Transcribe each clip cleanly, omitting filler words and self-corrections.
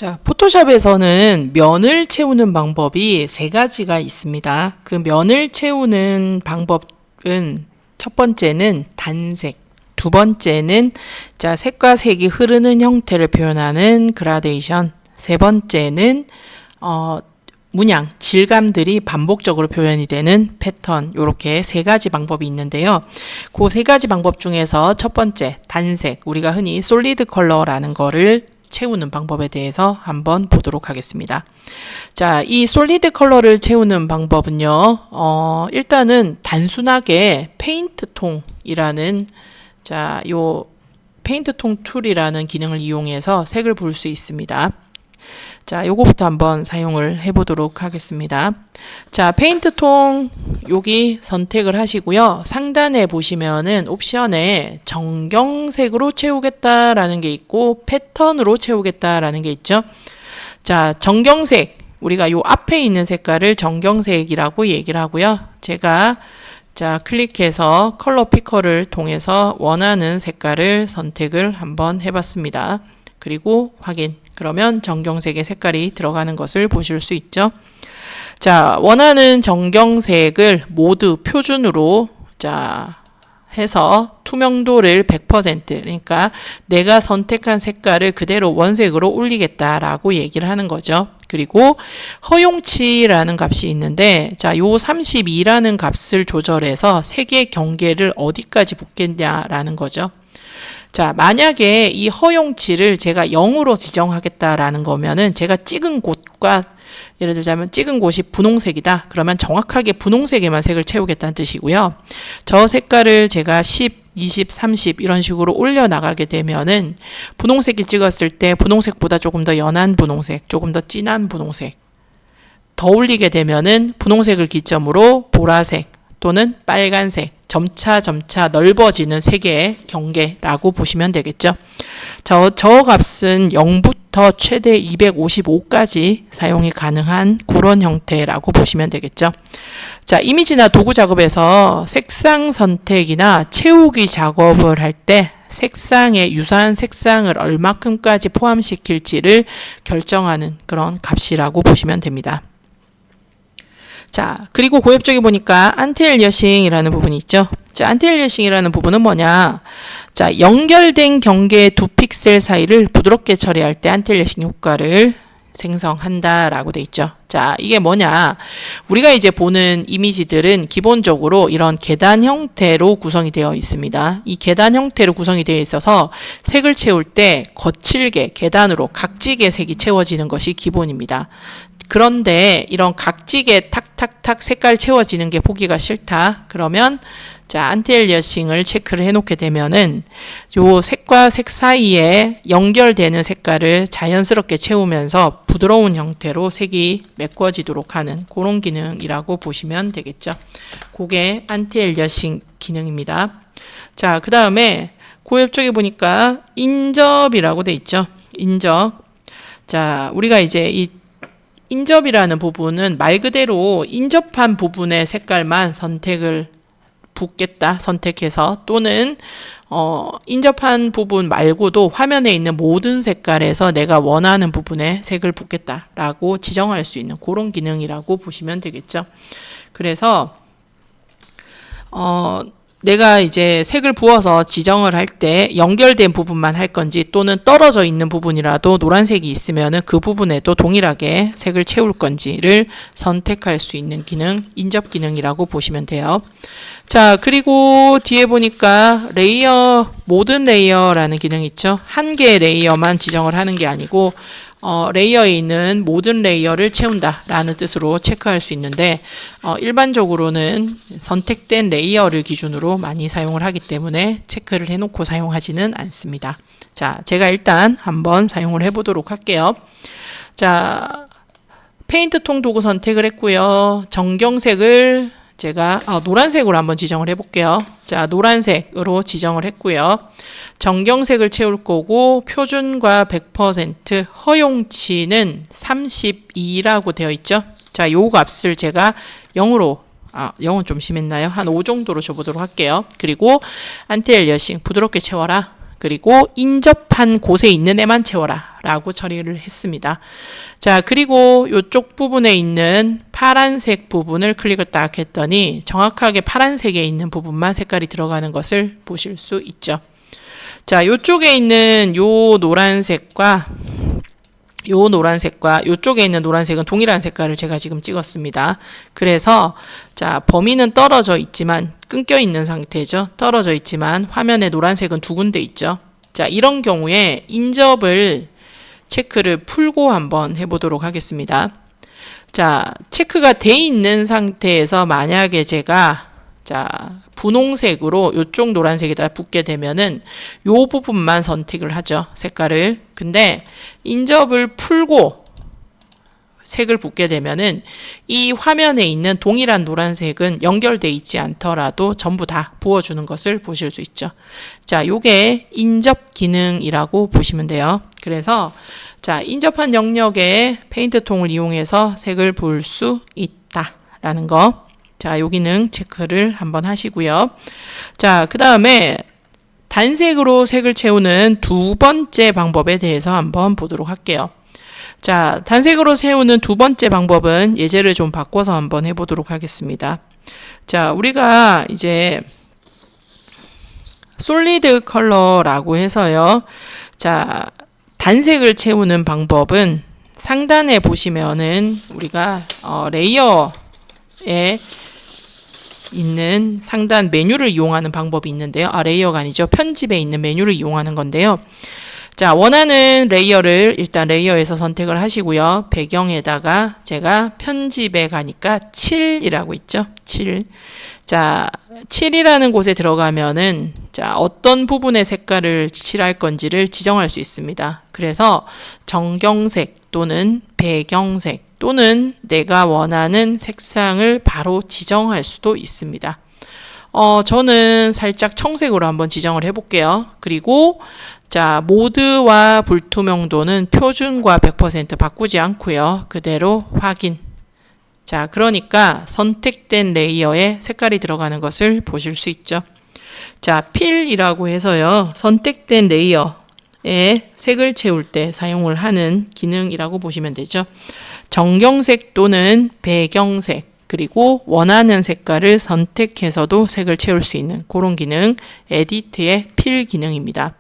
자, 포토샵에서는 면을 채우는 방법이 세 가지가 있습니다. 그 면을 채우는 방법은 첫 번째는 단색, 두 번째는 색과 색이 흐르는 형태를 표현하는 그라데이션, 세 번째는 문양, 질감들이 반복적으로 표현이 되는 패턴, 이렇게 세 가지 방법이 있는데요. 그 세 가지 방법 중에서 첫 번째, 단색, 우리가 흔히 솔리드 컬러라는 거를 채우는 방법에 대해서 한번 보도록 하겠습니다. 자, 이 솔리드 컬러를 채우는 방법은요, 일단은 단순하게 페인트 통이라는, 요 페인트 통 툴이라는 기능을 이용해서 색을 부을 수 있습니다. 자, 요거부터 한번 사용을 해보도록 하겠습니다. 자, 페인트 통 여기 선택을 하시고요. 상단에 보시면은 옵션에 정경색으로 채우겠다라는 게 있고 패턴으로 채우겠다라는 게 있죠. 자, 정경색, 우리가 요 앞에 있는 색깔을 정경색이라고 얘기를 하고요. 제가 클릭해서 컬러 피커를 통해서 원하는 색깔을 선택을 한번 해봤습니다. 그리고 확인. 그러면 정경색의 색깔이 들어가는 것을 보실 수 있죠. 자, 원하는 정경색을 모두 표준으로 해서 투명도를 100%, 그러니까 내가 선택한 색깔을 그대로 원색으로 올리겠다라고 얘기를 하는 거죠. 그리고 허용치라는 값이 있는데, 요 32라는 값을 조절해서 색의 경계를 어디까지 붓겠냐라는 거죠. 자, 만약에 이 허용치를 제가 0으로 지정하겠다라는 거면은 제가 찍은 곳과 예를 들자면 찍은 곳이 분홍색이다. 그러면 정확하게 분홍색에만 색을 채우겠다는 뜻이고요. 저 색깔을 제가 10, 20, 30 이런 식으로 올려나가게 되면은 분홍색을 찍었을 때 분홍색보다 조금 더 연한 분홍색, 조금 더 진한 분홍색 더 올리게 되면은 분홍색을 기점으로 보라색 또는 빨간색 점차 넓어지는 색의 경계라고 보시면 되겠죠. 저 값은 0부터 최대 255까지 사용이 가능한 그런 형태라고 보시면 되겠죠. 자, 이미지나 도구 작업에서 색상 선택이나 채우기 작업을 할 때 색상에 유사한 색상을 얼마큼까지 포함시킬지를 결정하는 그런 값이라고 보시면 됩니다. 자, 그리고 고엽 쪽에 보니까 안티엘리어싱이라는 부분이 있죠. 자, 안티엘리어싱이라는 부분은 뭐냐? 자, 연결된 경계의 두 픽셀 사이를 부드럽게 처리할 때 안티엘리어싱 효과를 생성한다라고 돼 있죠. 자, 이게 뭐냐? 우리가 이제 보는 이미지들은 기본적으로 이런 계단 형태로 구성이 되어 있습니다. 이 계단 형태로 구성이 되어 있어서 색을 채울 때 거칠게 계단으로 각지게 색이 채워지는 것이 기본입니다. 그런데 이런 각지게 탁탁탁 색깔 채워지는 게 보기가 싫다. 그러면 안티엘리어싱을 체크를 해놓게 되면은 요 색과 색 사이에 연결되는 색깔을 자연스럽게 채우면서 부드러운 형태로 색이 메꿔지도록 하는 그런 기능이라고 보시면 되겠죠. 그게 안티엘리어싱 기능입니다. 자, 그 다음에 고엽 쪽에 보니까 인접이라고 돼 있죠. 인접. 자, 우리가 이제 이 인접이라는 부분은 말 그대로 인접한 부분의 색깔만 선택해서 또는 인접한 부분 말고도 화면에 있는 모든 색깔에서 내가 원하는 부분에 색을 붓겠다라고 지정할 수 있는 그런 기능이라고 보시면 되겠죠. 그래서 내가 이제 색을 부어서 지정을 할 때 연결된 부분만 할 건지 또는 떨어져 있는 부분이라도 노란색이 있으면은 그 부분에도 동일하게 색을 채울 건지를 선택할 수 있는 기능, 인접 기능이라고 보시면 돼요. 자, 그리고 뒤에 보니까 레이어, 모든 레이어라는 기능이 있죠. 한 개의 레이어만 지정을 하는 게 아니고 레이어에 있는 모든 레이어를 채운다라는 뜻으로 체크할 수 있는데 일반적으로는 선택된 레이어를 기준으로 많이 사용을 하기 때문에 체크를 해놓고 사용하지는 않습니다. 자, 제가 일단 한번 사용을 해보도록 할게요. 자, 페인트 통 도구 선택을 했고요. 정경색을 제가 노란색으로 한번 지정을 해볼게요. 자, 노란색으로 지정을 했고요. 정경색을 채울 거고 표준과 100% 허용치는 32라고 되어 있죠. 자, 요 값을 제가 0으로 0은 좀 심했나요? 한 5 정도로 줘보도록 할게요. 그리고 안티엘리어싱 부드럽게 채워라. 그리고 인접한 곳에 있는 애만 채워라 라고 처리를 했습니다. 자, 그리고 이쪽 부분에 있는 파란색 부분을 클릭을 딱 했더니 정확하게 파란색에 있는 부분만 색깔이 들어가는 것을 보실 수 있죠. 자, 이쪽에 있는 요 노란색과 이쪽에 있는 노란색은 동일한 색깔을 제가 지금 찍었습니다. 그래서 자, 범위는 떨어져 있지만 끊겨 있는 상태죠. 떨어져 있지만 화면에 노란색은 두 군데 있죠. 자, 이런 경우에 인접을 체크를 풀고 한번 해보도록 하겠습니다. 자, 체크가 돼 있는 상태에서 만약에 제가 자, 분홍색으로 이쪽 노란색에다 붓게 되면은 요 부분만 선택을 하죠. 색깔을. 근데 인접을 풀고 색을 붓게 되면은 이 화면에 있는 동일한 노란색은 연결돼 있지 않더라도 전부 다 부어주는 것을 보실 수 있죠. 자, 요게 인접 기능이라고 보시면 돼요. 그래서 자, 인접한 영역에 페인트 통을 이용해서 색을 부을 수 있다라는 거. 자, 요 기능 체크를 한번 하시고요. 자, 그 다음에 단색으로 색을 채우는 두 번째 방법에 대해서 한번 보도록 할게요. 자, 단색으로 채우는 두 번째 방법은 예제를 좀 바꿔서 한번 해보도록 하겠습니다. 자, 우리가 이제 솔리드 컬러라고 해서요. 자, 단색을 채우는 방법은 상단에 보시면은 우리가 레이어에 있는 상단 메뉴를 이용하는 방법이 있는데요. 레이어가 아니죠. 편집에 있는 메뉴를 이용하는 건데요. 자, 원하는 레이어를 일단 레이어에서 선택을 하시고요. 배경에다가 제가 편집에 가니까 7이라고 있죠. 7. 자, 7이라는 곳에 들어가면은 자, 어떤 부분의 색깔을 칠할 건지를 지정할 수 있습니다. 그래서 정경색 또는 배경색 또는 내가 원하는 색상을 바로 지정할 수도 있습니다. 저는 살짝 청색으로 한번 지정을 해볼게요. 그리고 자, 모드와 불투명도는 표준과 100% 바꾸지 않고요. 그대로 확인. 자, 그러니까 선택된 레이어에 색깔이 들어가는 것을 보실 수 있죠. 자, 필이라고 해서요. 선택된 레이어에 색을 채울 때 사용을 하는 기능이라고 보시면 되죠. 정경색 또는 배경색 그리고 원하는 색깔을 선택해서도 색을 채울 수 있는 그런 기능 에디트의 필 기능입니다.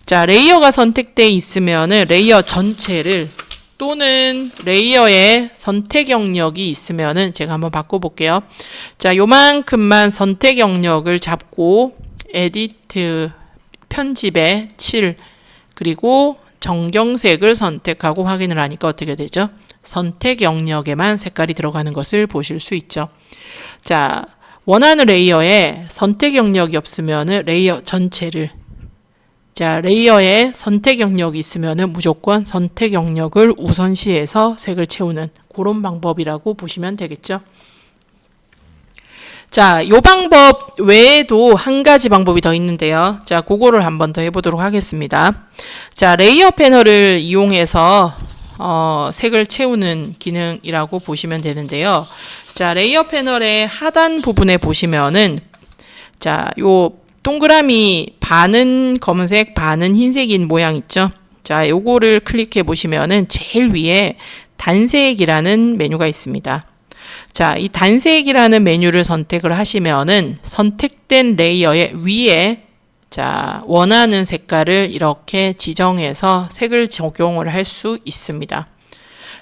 자, 레이어가 선택되어 있으면은 레이어 전체를 또는 레이어에 선택 영역이 있으면은 제가 한번 바꿔볼게요. 자, 요만큼만 선택 영역을 잡고 에디트 편집에 7 그리고 정경색을 선택하고 확인을 하니까 어떻게 되죠? 선택 영역에만 색깔이 들어가는 것을 보실 수 있죠. 자, 원하는 레이어에 선택 영역이 없으면은 레이어 전체를 자, 레이어에 선택 영역이 있으면은 무조건 선택 영역을 우선시해서 색을 채우는 그런 방법이라고 보시면 되겠죠. 자, 요 방법 외에도 한 가지 방법이 더 있는데요. 자, 그거를 한번 더 해보도록 하겠습니다. 자, 레이어 패널을 이용해서 색을 채우는 기능이라고 보시면 되는데요. 자, 레이어 패널의 하단 부분에 보시면은 자, 요 동그라미 반은 검은색, 반은 흰색인 모양 있죠? 자, 요거를 클릭해 보시면은 제일 위에 단색이라는 메뉴가 있습니다. 자, 이 단색이라는 메뉴를 선택을 하시면은 선택된 레이어의 위에 자, 원하는 색깔을 이렇게 지정해서 색을 적용을 할 수 있습니다.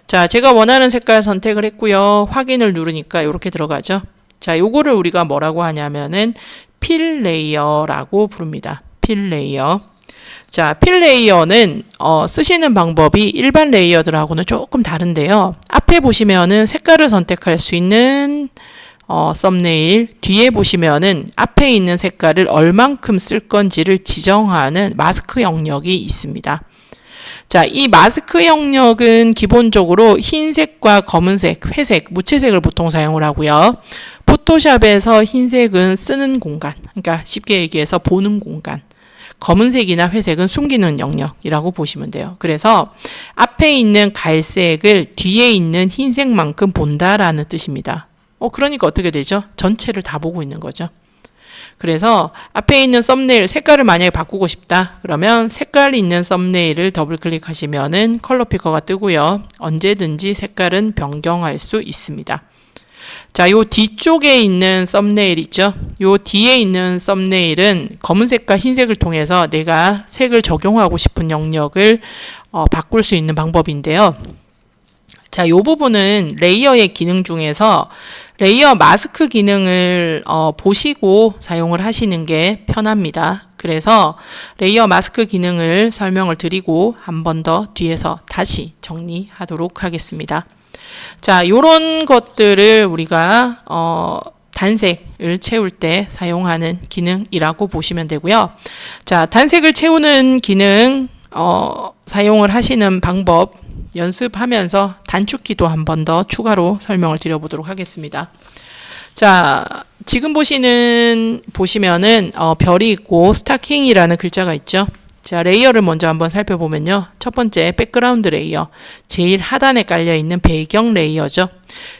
자, 제가 원하는 색깔 선택을 했고요. 확인을 누르니까 이렇게 들어가죠. 자, 요거를 우리가 뭐라고 하냐면은 필 레이어라고 부릅니다. 필 레이어. 자, 필 레이어는 쓰시는 방법이 일반 레이어들하고는 조금 다른데요. 앞에 보시면은 색깔을 선택할 수 있는 썸네일, 뒤에 보시면은 앞에 있는 색깔을 얼만큼 쓸 건지를 지정하는 마스크 영역이 있습니다. 자, 이 마스크 영역은 기본적으로 흰색과 검은색, 회색, 무채색을 보통 사용을 하고요. 포토샵에서 흰색은 쓰는 공간, 그러니까 쉽게 얘기해서 보는 공간. 검은색이나 회색은 숨기는 영역이라고 보시면 돼요. 그래서 앞에 있는 갈색을 뒤에 있는 흰색만큼 본다라는 뜻입니다. 그러니까 어떻게 되죠? 전체를 다 보고 있는 거죠. 그래서 앞에 있는 썸네일 색깔을 만약에 바꾸고 싶다. 그러면 색깔 있는 썸네일을 더블 클릭하시면은 컬러 피커가 뜨고요. 언제든지 색깔은 변경할 수 있습니다. 자, 요 뒤쪽에 있는 썸네일 있죠? 요 뒤에 있는 썸네일은 검은색과 흰색을 통해서 내가 색을 적용하고 싶은 영역을 바꿀 수 있는 방법인데요. 자, 요 부분은 레이어의 기능 중에서 레이어 마스크 기능을 보시고 사용을 하시는 게 편합니다. 그래서 레이어 마스크 기능을 설명을 드리고 한 번 더 뒤에서 다시 정리하도록 하겠습니다. 자, 요런 것들을 우리가 단색을 채울 때 사용하는 기능이라고 보시면 되고요. 자, 단색을 채우는 기능 사용을 하시는 방법 연습하면서 단축키도 한 번 더 추가로 설명을 드려보도록 하겠습니다. 자, 지금 보시면은 별이 있고 스타킹이라는 글자가 있죠. 자, 레이어를 먼저 한번 살펴보면요. 첫 번째 백그라운드 레이어, 제일 하단에 깔려 있는 배경 레이어죠.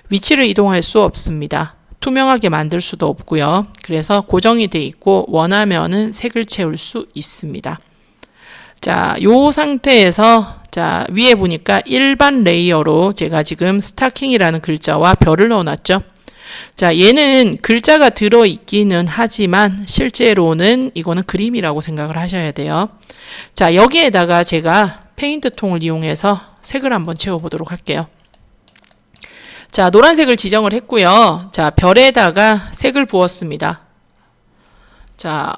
위치를 이동할 수 없습니다. 투명하게 만들 수도 없고요. 그래서 고정이 돼 있고 원하면은 색을 채울 수 있습니다. 자, 요 상태에서 자, 위에 보니까 일반 레이어로 제가 지금 스타킹이라는 글자와 별을 넣어놨죠. 자, 얘는 글자가 들어있기는 하지만 실제로는 이거는 그림이라고 생각을 하셔야 돼요. 자, 여기에다가 제가 페인트 통을 이용해서 색을 한번 채워보도록 할게요. 자, 노란색을 지정을 했고요. 자, 별에다가 색을 부었습니다. 자,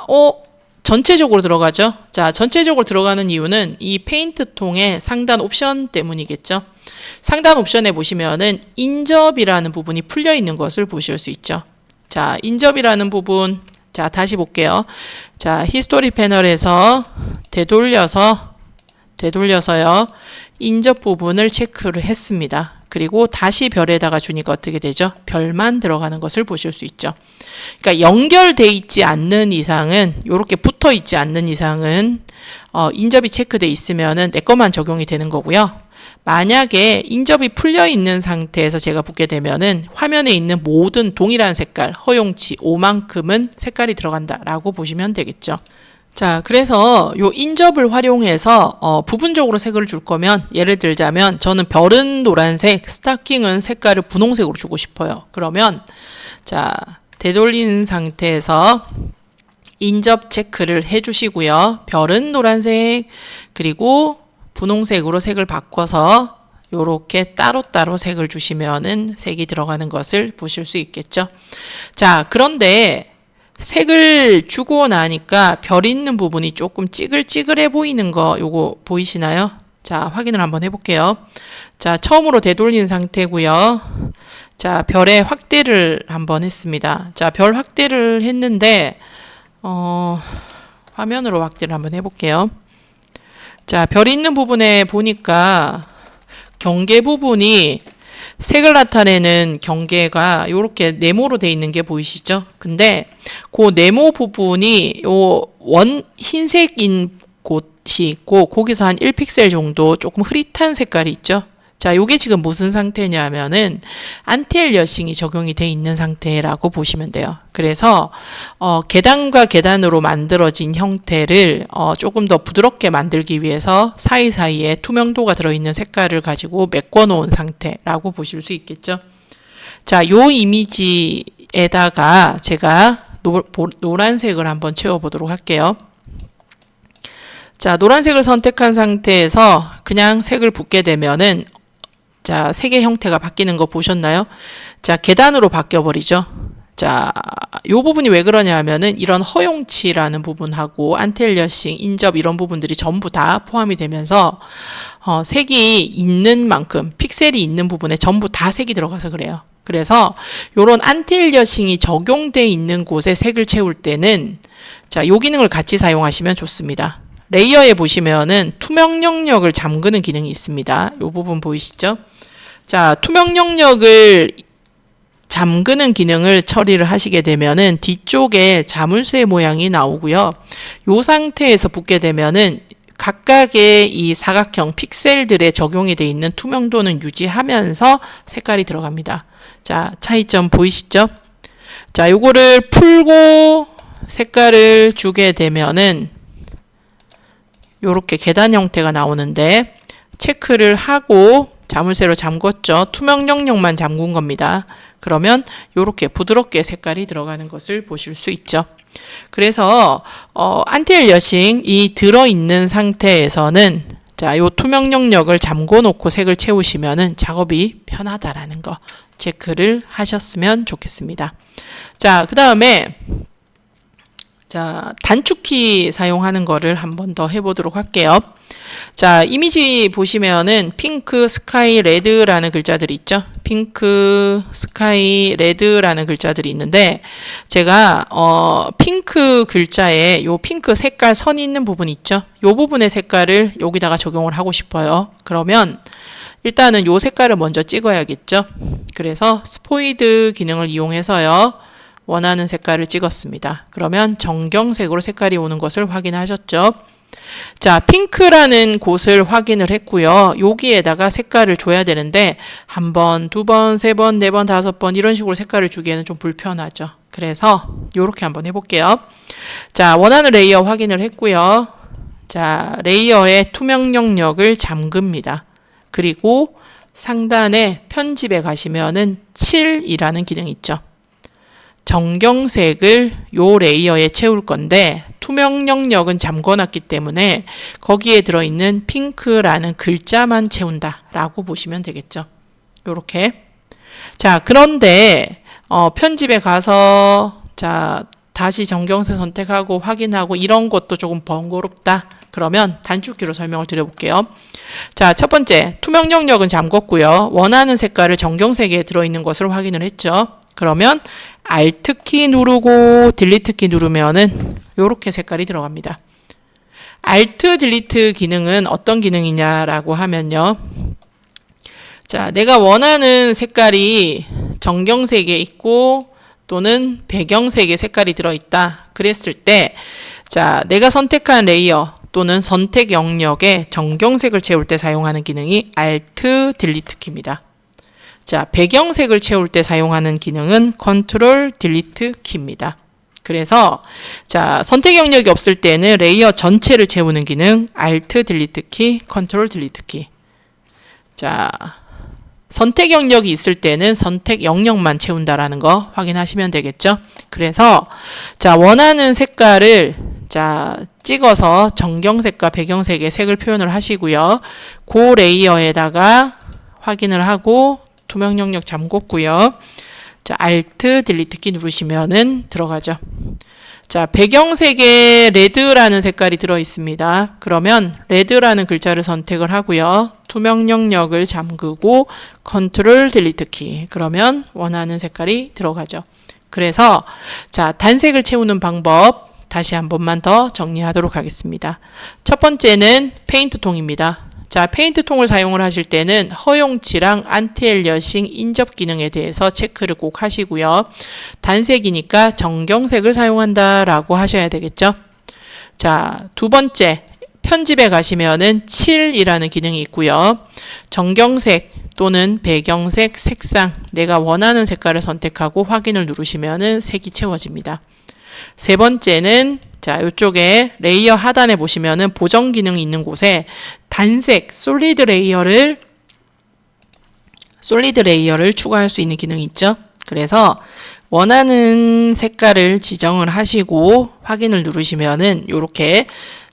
전체적으로 들어가죠. 자, 전체적으로 들어가는 이유는 이 페인트 통의 상단 옵션 때문이겠죠. 상단 옵션에 보시면은 인접이라는 부분이 풀려 있는 것을 보실 수 있죠. 자, 인접이라는 부분, 자, 다시 볼게요. 자, 히스토리 패널에서 되돌려서요. 인접 부분을 체크를 했습니다. 그리고 다시 별에다가 주니까 어떻게 되죠? 별만 들어가는 것을 보실 수 있죠. 그러니까 연결돼 있지 않는 이상은, 이렇게 붙어 있지 않는 이상은 인접이 체크돼 있으면은 내 것만 적용이 되는 거고요. 만약에 인접이 풀려 있는 상태에서 제가 붙게 되면은 화면에 있는 모든 동일한 색깔, 허용치 5만큼은 색깔이 들어간다라고 보시면 되겠죠. 자, 그래서 요 인접을 활용해서 부분적으로 색을 줄 거면, 예를 들자면 저는 별은 노란색, 스타킹은 색깔을 분홍색으로 주고 싶어요. 그러면 자, 되돌린 상태에서 인접 체크를 해주시고요. 별은 노란색, 그리고 분홍색으로 색을 바꿔서 요렇게 따로따로 색을 주시면은 색이 들어가는 것을 보실 수 있겠죠. 자, 그런데 색을 주고 나니까 별 있는 부분이 조금 찌글찌글해 보이는 거, 요거 보이시나요? 자, 확인을 한번 해볼게요. 자, 처음으로 되돌린 상태고요. 자, 별의 확대를 한번 했습니다. 자, 별 확대를 했는데 화면으로 확대를 한번 해볼게요. 자, 별 있는 부분에 보니까 경계 부분이 색을 나타내는 경계가 이렇게 네모로 돼 있는 게 보이시죠? 근데 그 네모 부분이 요 흰색인 곳이 있고 거기서 한 1픽셀 정도 조금 흐릿한 색깔이 있죠? 자, 요게 지금 무슨 상태냐면은 안티엘리어싱이 적용이 돼 있는 상태라고 보시면 돼요. 그래서 계단과 계단으로 만들어진 형태를 조금 더 부드럽게 만들기 위해서 사이사이에 투명도가 들어있는 색깔을 가지고 메꿔 놓은 상태라고 보실 수 있겠죠. 자, 요 이미지에다가 제가 노란색을 한번 채워보도록 할게요. 자, 노란색을 선택한 상태에서 그냥 색을 붓게 되면은 자, 색의 형태가 바뀌는 거 보셨나요? 자, 계단으로 바뀌어버리죠. 자, 요 부분이 왜 그러냐 하면은 이런 허용치라는 부분하고 안티엘리어싱, 인접 이런 부분들이 전부 다 포함이 되면서 색이 있는 만큼, 픽셀이 있는 부분에 전부 다 색이 들어가서 그래요. 그래서 요런 안티엘리어싱이 적용돼 있는 곳에 색을 채울 때는 자, 요 기능을 같이 사용하시면 좋습니다. 레이어에 보시면은 투명 영역을 잠그는 기능이 있습니다. 요 부분 보이시죠? 자, 투명 영역을 잠그는 기능을 처리를 하시게 되면은 뒤쪽에 자물쇠 모양이 나오고요. 요 상태에서 붙게 되면은 각각의 이 사각형 픽셀들에 적용이 되어 있는 투명도는 유지하면서 색깔이 들어갑니다. 자, 차이점 보이시죠? 자, 요거를 풀고 색깔을 주게 되면은 요렇게 계단 형태가 나오는데 체크를 하고 자물쇠로 잠궜죠. 투명 영역만 잠근 겁니다. 그러면 요렇게 부드럽게 색깔이 들어가는 것을 보실 수 있죠. 그래서 안티엘 여싱이 들어있는 상태에서는 자, 요 투명 영역을 잠궈 놓고 색을 채우시면은 작업이 편하다라는 거 체크를 하셨으면 좋겠습니다. 자, 그 다음에 자, 단축키 사용하는 거를 한 번 더 해보도록 할게요. 자, 이미지 보시면은 핑크, 스카이, 레드라는 글자들이 있죠. 핑크, 스카이, 레드라는 글자들이 있는데 제가 핑크 글자에 요 핑크 색깔 선이 있는 부분 있죠. 요 부분의 색깔을 여기다가 적용을 하고 싶어요. 그러면 일단은 요 색깔을 먼저 찍어야겠죠. 그래서 스포이드 기능을 이용해서요. 원하는 색깔을 찍었습니다. 그러면 정경색으로 색깔이 오는 것을 확인하셨죠. 자, 핑크라는 곳을 확인을 했고요. 여기에다가 색깔을 줘야 되는데 한 번, 두 번, 세 번, 네 번, 다섯 번 이런 식으로 색깔을 주기에는 좀 불편하죠. 그래서 이렇게 한번 해볼게요. 자, 원하는 레이어 확인을 했고요. 자, 레이어의 투명 영역을 잠깁니다. 그리고 상단에 편집에 가시면은 7이라는 기능이 있죠. 정경색을 요 레이어에 채울 건데 투명 영역은 잠궈놨기 때문에 거기에 들어있는 핑크라는 글자만 채운다 라고 보시면 되겠죠. 요렇게. 자, 그런데 편집에 가서 자, 다시 정경색 선택하고 확인하고 이런 것도 조금 번거롭다. 그러면 단축키로 설명을 드려볼게요. 자, 첫 번째 투명 영역은 잠궜고요. 원하는 색깔을 정경색에 들어있는 것을 확인을 했죠. 그러면 Alt키 누르고 딜리트키 누르면은 요렇게 색깔이 들어갑니다. Alt 딜리트 기능은 어떤 기능이냐라고 하면요. 자, 내가 원하는 색깔이 정경색에 있고 또는 배경색의 색깔이 들어있다. 그랬을 때 자, 내가 선택한 레이어 또는 선택 영역에 정경색을 채울 때 사용하는 기능이 Alt 딜리트 키입니다. 자, 배경색을 채울 때 사용하는 기능은 컨트롤 딜리트 키입니다. 그래서 자, 선택 영역이 없을 때는 레이어 전체를 채우는 기능 Alt 딜리트 키, 컨트롤 딜리트 키. 자, 선택 영역이 있을 때는 선택 영역만 채운다라는 거 확인하시면 되겠죠. 그래서 자, 원하는 색깔을 자, 찍어서 정경색과 배경색의 색을 표현을 하시고요. 그 레이어에다가 확인을 하고 투명 영역 잠궜고요. 자, Alt 딜리트 키 누르시면은 들어가죠. 자, 배경색에 레드라는 색깔이 들어 있습니다. 그러면 레드라는 글자를 선택을 하고요. 투명 영역을 잠그고 컨트롤 딜리트 키. 그러면 원하는 색깔이 들어가죠. 그래서 자, 단색을 채우는 방법 다시 한 번만 더 정리하도록 하겠습니다. 첫 번째는 페인트 통입니다. 자, 페인트 통을 사용을 하실 때는 허용치랑 안티엘 여싱 인접 기능에 대해서 체크를 꼭 하시고요. 단색이니까 정경색을 사용한다 라고 하셔야 되겠죠. 자, 두 번째 편집에 가시면은 7이라는 기능이 있고요. 정경색 또는 배경색, 색상 내가 원하는 색깔을 선택하고 확인을 누르시면은 색이 채워집니다. 세 번째는 자, 이쪽에 레이어 하단에 보시면은 보정 기능이 있는 곳에 단색 솔리드 레이어를 추가할 수 있는 기능이 있죠. 그래서 원하는 색깔을 지정을 하시고 확인을 누르시면은 요렇게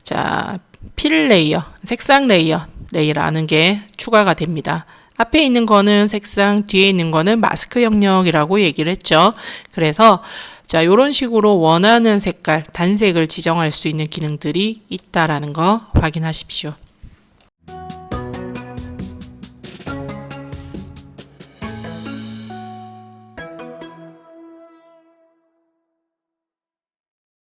자, 필 레이어, 색상 레이어라는 게 추가가 됩니다. 앞에 있는 거는 색상, 뒤에 있는 거는 마스크 영역이라고 얘기를 했죠. 그래서 자, 요런 식으로 원하는 색깔, 단색을 지정할 수 있는 기능들이 있다라는 거 확인하십시오.